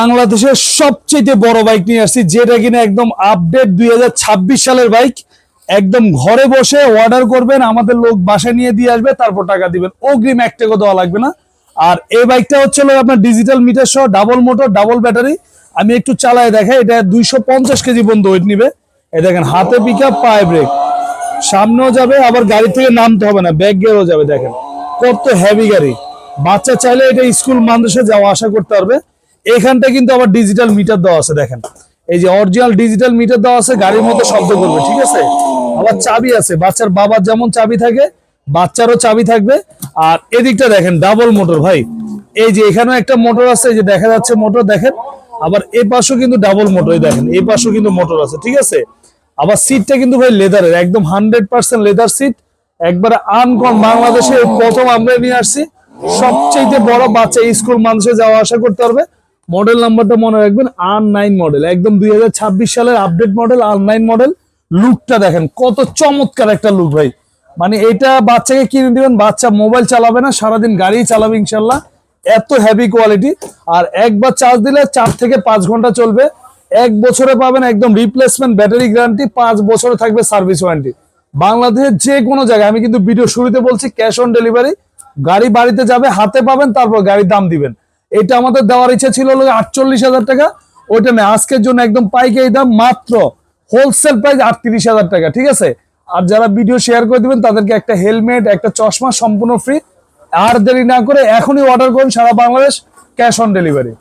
বাংলাদেশের সবচেয়ে বড় বাইক নিয়ে আসছি, যেটা কিনা একদম আপডেট 2026 সালের বাইক। একদম ঘরে বসে অর্ডার করবেন, আমাদের লোক বাসায় নিয়ে দিয়ে আসবে, তারপর টাকা দিবেন, অগ্রিম 1 টাকা দেওয়া লাগবে না। আর এই বাইকটা হচ্ছে আপনার ডিজিটাল মিটার সহ, ডাবল মোটর, ডাবল ব্যাটারি। আমি একটু চালায় দেখাই, এটা 250 কেজি পর্যন্ত ওয়েট নিবে। এই দেখেন, হাতে পিকআপ, পায়ে ব্রেক, সামনেও যাবে, আবার গাড়ি থেকে নামতে হবে না, ব্যাক গিয়ারও যাবে। দেখেন কত হেভি গাড়ি, বাচ্চা চাইলে এটা স্কুল মাদ্রাসা যাওয়া আসা করতে পারবে। এখানটা কিন্তু আবার ডিজিটাল মিটার দেওয়া আছে, দেখেন এই যে অরিজিনাল ডিজিটাল মিটার দেওয়া আছে, গাড়ির মতো শব্দ করবে, ঠিক আছে। আবার চাবি আছে, বাচ্চার বাবার যেমন চাবি থাকে বাচ্চারও চাবি থাকবে। আর এদিকটা দেখেন ডাবল মোটর ভাই, এই যে এখানেও একটা মোটর আছে, এই যে দেখা যাচ্ছে মোটর, দেখেন। আবার এই পাশেও কিন্তু ডাবল মোটর, দেখেন এই পাশেও কিন্তু মোটর আছে, ঠিক আছে। আবার সিটটা কিন্তু ভাই লেদারের, একদম 100% লেদার সিট, একবারে আনকমন। বাংলাদেশে প্রথম আমরা নিয়ে আসছি, সবচেয়ে বড় বাচ্চা স্কুল মানুষে যাওয়া আসা করতে পারবে। মডেল নাম্বারটা মনে রাখবেন, R9 মডেল, একদম 2026 সালের আপডেট মডেল, R9 মডেল। লুকটা দেখেন কত চমৎকার একটা লুক ভাই, মানে এটা বাচ্চাকে কিনে দিবেন, বাচ্চা মোবাইল চালাবে না, সারাদিন গাড়ি চালাবে ইনশাল্লাহ, এত হেভি কোয়ালিটি। আর একবার চার্জ দিলে 4 থেকে 5 ঘন্টা চলবে। 1 বছরে পাবেন একদম রিপ্লেসমেন্ট ব্যাটারি গ্যারান্টি, 5 বছরে থাকবে সার্ভিস ওয়ারেন্টি। বাংলাদেশের যে কোনো জায়গায়, আমি কিন্তু ভিডিও শুরুতে বলছি ক্যাশ অন ডেলিভারি, গাড়ি বাড়িতে যাবে, হাতে পাবেন, তারপর গাড়ির দাম দিবেন। এটা আমাদের দেওয়ার ইচ্ছা ছিল 48,000 টাকা, ওইটা নেই, আজকের জন্য একদম পাইকারি দাম, মাত্র হোলসেল প্রাইস 38,000 টাকা, ঠিক আছে। আর যারা ভিডিও শেয়ার করে দিবেন তাদেরকে একটা হেলমেট, একটা চশমা সম্পূর্ণ ফ্রি। আর দেরি না করে এখনই অর্ডার করুন, সারা বাংলাদেশ ক্যাশ অন ডেলিভারি।